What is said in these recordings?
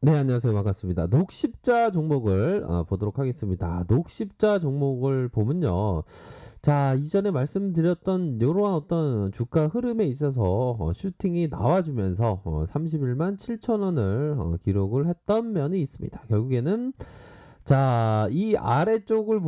네, 안녕하세요. 반갑습니다. 녹십자 종목을 보도록 하겠습니다. 녹십자 종목을 보면요. 자, 이전에 말씀드렸던 요러한 어떤 주가 흐름에 있어서 슈팅이 나와주면서 31만 7천 원을 기록을 했던 면이 있습니다. 결국에는 자, 이 아래쪽을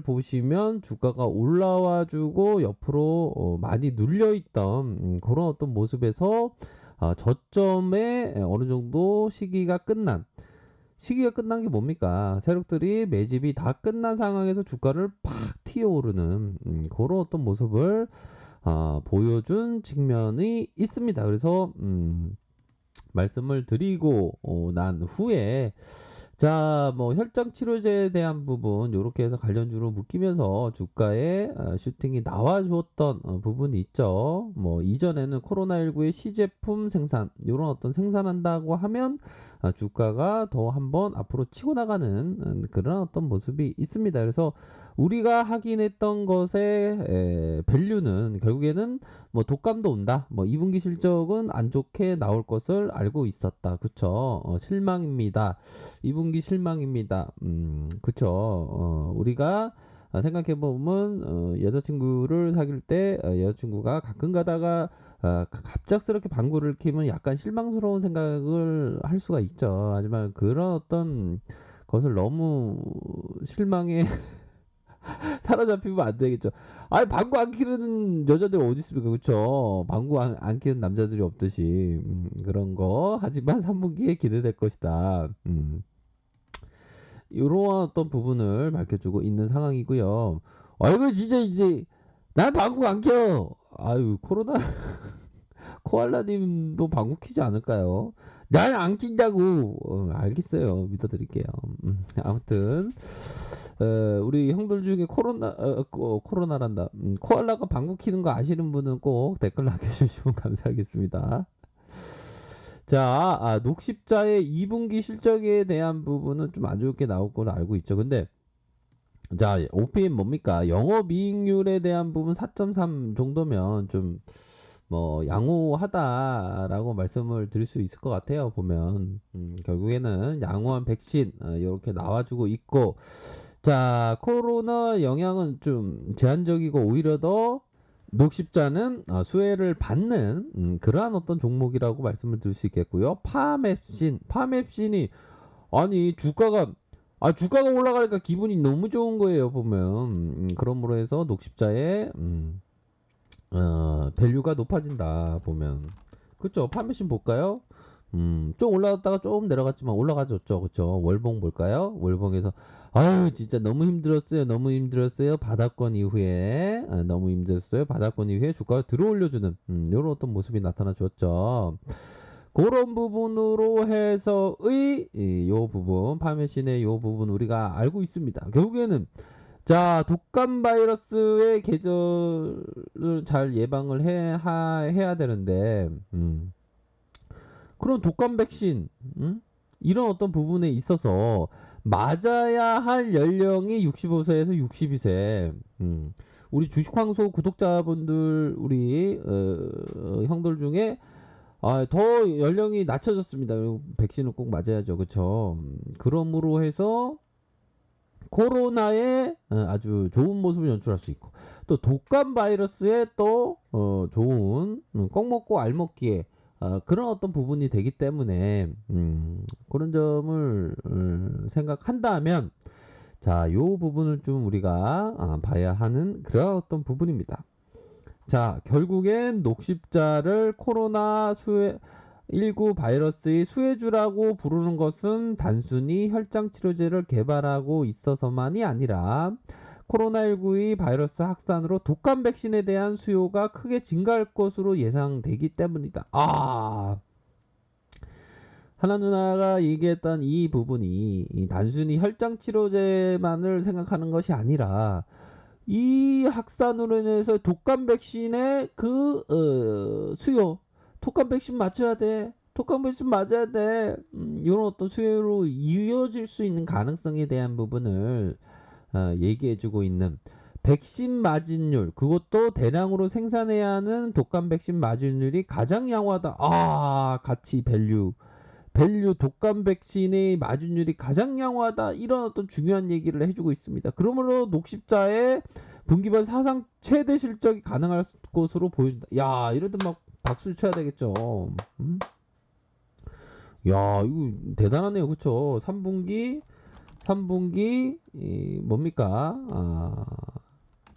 보시면 주가가 올라와 주고 옆으로 많이 눌려 있던 그런 어떤 모습에서 저점에 어느 정도 시기가 끝난 게 뭡니까? 세력들이 매집이 다 끝난 상황에서 주가를 팍 튀어오르는 그런 어떤 모습을 보여준 측면이 있습니다. 그래서 말씀을 드리고 난 후에 자, 뭐 혈장 치료제에 대한 부분 요렇게 해서 관련주로 묶이면서 주가에 슈팅이 나와줬던 부분이 있죠. 뭐 이전에는 코로나19의 시제품 생산 요런 어떤 생산한다고 하면 주가가 더 한번 앞으로 치고 나가는 그런 어떤 모습이 있습니다. 그래서 우리가 확인했던 것의 밸류는 결국에는 뭐 독감도 온다. 뭐 2분기 실적은 안 좋게 나올 것을 알고 있었다. 그쵸? 실망입니다. 2분기 실망입니다. 그쵸? 우리가 생각해보면 여자친구를 사귈 때 여자친구가 가끔 가다가 갑작스럽게 방구를 켜면 약간 실망스러운 생각을 할 수가 있죠. 하지만 그런 어떤 것을 너무 실망에 사로잡히면 안 되겠죠. 아니 방구 안 키우는 여자들 어디 있습니까? 그렇죠? 방구 안 키우는 남자들이 없듯이 그런 거. 하지만 3분기에 기대될 것이다. 이러한 어떤 부분을 밝혀주고 있는 상황이고요. 아이고 진짜 이제 난 방구 안 켜. 아유 코로나 코알라님도 방구 키지 않을까요? 난 안 낀다고. 알겠어요. 믿어드릴게요. 아무튼 우리 형들 중에 코로나란다. 코알라가 방구 키는 거 아시는 분은 꼭 댓글 남겨주시면 감사하겠습니다. 자, 녹십자의 2분기 실적에 대한 부분은 좀 안 좋게 나올 걸로 알고 있죠. 근데 자, OPM 뭡니까? 영업이익률에 대한 부분 4.3 정도면 좀 뭐 양호하다라고 말씀을 드릴 수 있을 것 같아요. 보면 결국에는 양호한 백신 이렇게 나와주고 있고 자 코로나 영향은 좀 제한적이고 오히려 더 녹십자는 수혜를 받는 그러한 어떤 종목이라고 말씀을 드릴 수 있겠고요. 파맵신이 아니 주가가 올라가니까 기분이 너무 좋은 거예요. 보면 그러므로 해서 녹십자의 밸류가 높아진다 보면 그쵸. 판매신 볼까요? 좀 올라갔다가 좀 내려갔지만 올라가졌죠. 그쵸. 월봉 볼까요? 월봉에서 아유 진짜 너무 힘들었어요 바닥권 이후에 너무 힘들었어요 바닥권 이후에 주가를 들어올려주는 이런 어떤 모습이 나타나 줬죠. 그런 부분으로 해서의 요 부분 파메신의 요 부분 우리가 알고 있습니다. 결국에는 자, 독감 바이러스의 계절을 잘 예방을 해야 되는데, 그런 독감 백신, 이런 어떤 부분에 있어서 맞아야 할 연령이 65세에서 62세. 우리 주식황소 구독자분들, 우리 형들 중에 더 연령이 낮춰졌습니다. 백신을 꼭 맞아야죠, 그렇죠? 그러므로 해서 코로나에 아주 좋은 모습을 연출할 수 있고 또 독감 바이러스에 또 좋은 꼭 먹고 알 먹기에 그런 어떤 부분이 되기 때문에 그런 점을 생각한다면 자, 요 부분을 좀 우리가 봐야 하는 그런 어떤 부분입니다. 자, 결국엔 녹십자를 코로나 수혜 19 바이러스의 수혜주라고 부르는 것은 단순히 혈장 치료제를 개발하고 있어서만이 아니라 코로나19의 바이러스 확산으로 독감 백신에 대한 수요가 크게 증가할 것으로 예상되기 때문이다. 하나 누나가 얘기했던 이 부분이 단순히 혈장 치료제만을 생각하는 것이 아니라 이 확산으로 인해서 독감 백신의 그 수요 독감 백신 맞춰야 돼. 독감 백신 맞아야 돼. 이런 어떤 수요로 이어질 수 있는 가능성에 대한 부분을 얘기해주고 있는 백신 마진율 그것도 대량으로 생산해야 하는 독감 백신 마진율이 가장 양호하다. 가치 밸류 밸류 독감 백신의 마진율이 가장 양호하다, 이런 어떤 중요한 얘기를 해주고 있습니다. 그러므로 녹십자의 분기별 사상 최대 실적이 가능할 것으로 보여준다. 야, 이럴 때 막 박수 쳐야 되겠죠. 야, 이거 대단하네요, 그쵸? 3분기 뭡니까?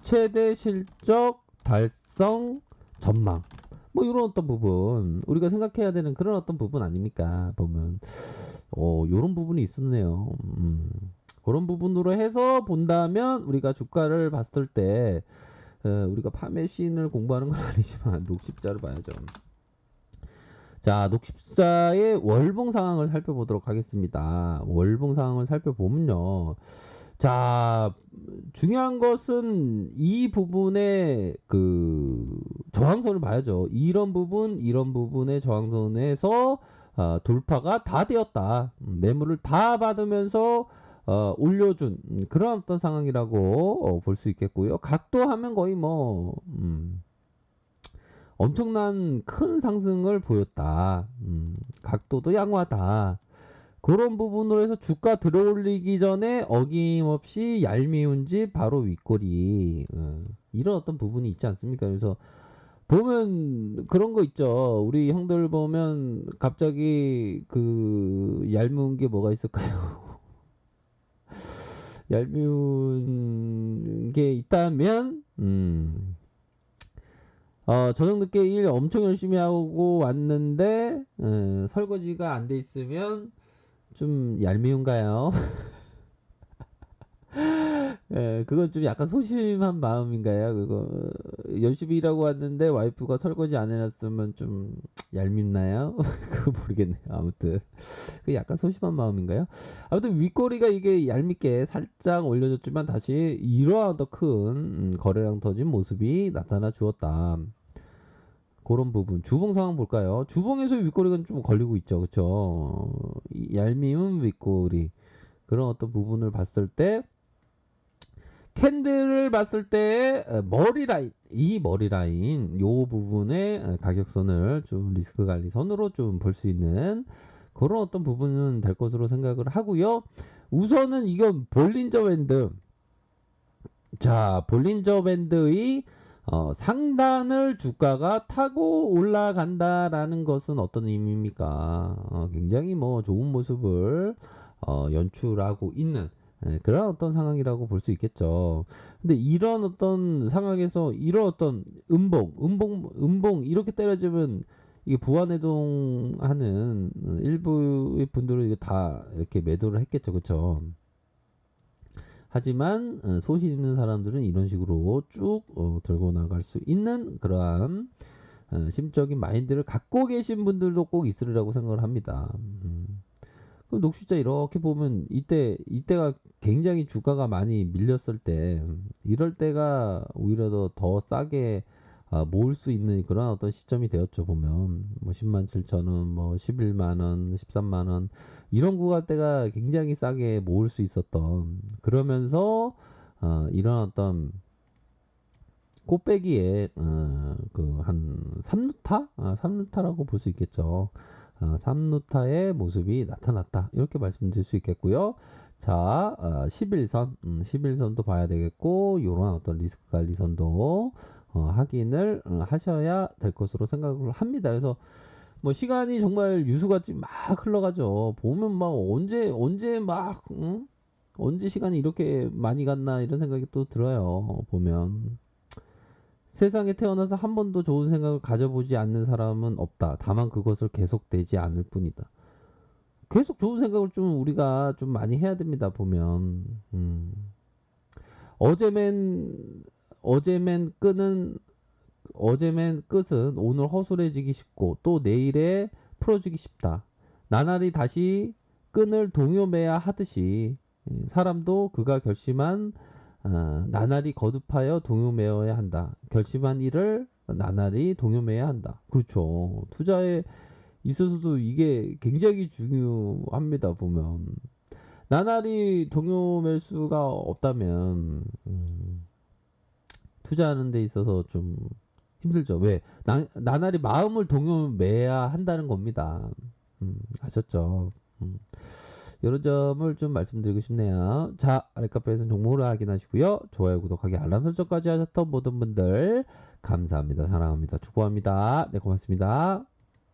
최대 실적 달성 전망. 뭐 이런 어떤 부분 우리가 생각해야 되는 그런 어떤 부분 아닙니까? 보면 요런 부분이 있었네요. 그런 부분으로 해서 본다면 우리가 주가를 봤을 때 우리가 파매 시인을 공부하는 건 아니지만 녹십자를 봐야죠. 자, 녹십자의 월봉 상황을 살펴보도록 하겠습니다. 월봉 상황을 살펴보면요. 자, 중요한 것은 이 부분의 그 저항선을 봐야죠. 이런 부분의 저항선에서 돌파가 다 되었다. 매물을 다 받으면서 올려준 그런 어떤 상황이라고 볼 수 있겠고요. 각도 하면 거의 뭐 엄청난 큰 상승을 보였다. 각도도 양호하다. 그런 부분으로 해서 주가 들어올리기 전에 어김없이 얄미운 집 바로 윗꼬리, 이런 어떤 부분이 있지 않습니까? 그래서 보면 그런 거 있죠. 우리 형들 보면 갑자기 그 얄미운 게 뭐가 있을까요? 얄미운 게 있다면 저녁 늦게 일 엄청 열심히 하고 왔는데 설거지가 안 돼 있으면 좀 얄미운가요? 예, 그건 좀 약간 소심한 마음인가요? 그거 열심히 일하고 왔는데 와이프가 설거지 안 해놨으면 좀 얄밉나요? 그거 모르겠네요. 아무튼 그 약간 소심한 마음인가요? 아무튼 윗꼬리가 이게 얄밉게 살짝 올려줬지만 다시 이러한 더 큰 거래량 터진 모습이 나타나 주었다. 그런 부분. 주봉 상황 볼까요? 주봉에서 윗꼬리가 좀 걸리고 있죠. 그쵸? 얄미운 윗꼬리. 그런 어떤 부분을 봤을 때, 캔들을 봤을 때 머리 라인 요 부분의 가격선을 좀 리스크 관리선으로 좀 볼 수 있는 그런 어떤 부분은 될 것으로 생각을 하고요. 우선은 이건 볼린저 밴드. 자, 볼린저 밴드의 상단을 주가가 타고 올라간다라는 것은 어떤 의미입니까? 굉장히 뭐 좋은 모습을 연출하고 있는 그런 어떤 상황이라고 볼 수 있겠죠. 근데 이런 어떤 상황에서 이런 어떤 음봉 이렇게 때려주면 이게 부안해동하는 일부의 분들은 이거 다 이렇게 매도를 했겠죠, 그렇죠? 하지만 소신 있는 사람들은 이런 식으로 쭉 들고 나갈 수 있는 그러한 심적인 마인드를 갖고 계신 분들도 꼭 있으리라고 생각을 합니다. 그럼 녹십자 이렇게 보면 이때가 굉장히 주가가 많이 밀렸을 때, 이럴 때가 오히려 더 싸게 모을 수 있는 그런 어떤 시점이 되었죠. 보면 뭐 10만 7천 원, 뭐 11만 원, 13만 원 이런 구간대가 굉장히 싸게 모을 수 있었던, 그러면서 이런 어떤 꽃배기에 그 한 3루타? 3루타라고 볼 수 있겠죠. 3루타의 모습이 나타났다. 이렇게 말씀드릴 수 있겠고요. 자, 11선, 11선도 봐야 되겠고, 요런 어떤 리스크 관리선도 확인을 하셔야 될 것으로 생각을 합니다. 그래서 뭐 시간이 정말 유수같이 막 흘러가죠. 보면 막 언제 막 언제 시간이 이렇게 많이 갔나 이런 생각이 또 들어요. 보면 세상에 태어나서 한 번도 좋은 생각을 가져보지 않는 사람은 없다. 다만 그것을 계속되지 않을 뿐이다. 계속 좋은 생각을 좀 우리가 좀 많이 해야 됩니다. 보면 어제맨 어제맨 끈은 어제맨 끝은 오늘 허술해지기 쉽고 또 내일에 풀어주기 쉽다. 나날이 다시 끈을 동요매야 하듯이 사람도 그가 결심한 나날이 거듭하여 동요매어야 한다. 결심한 일을 나날이 동요매야 한다. 그렇죠. 투자에 있어서도 이게 굉장히 중요합니다. 보면 나날이 동요맬 수가 없다면 투자하는 데 있어서 좀 힘들죠. 왜? 나날이 마음을 동요매야 한다는 겁니다. 아셨죠? 이런 점을 좀 말씀드리고 싶네요. 자, 아랫카페에서는 종목을 확인하시고요. 좋아요, 구독하기, 알람 설정까지 하셨던 모든 분들 감사합니다. 사랑합니다. 축복합니다. 네, 고맙습니다.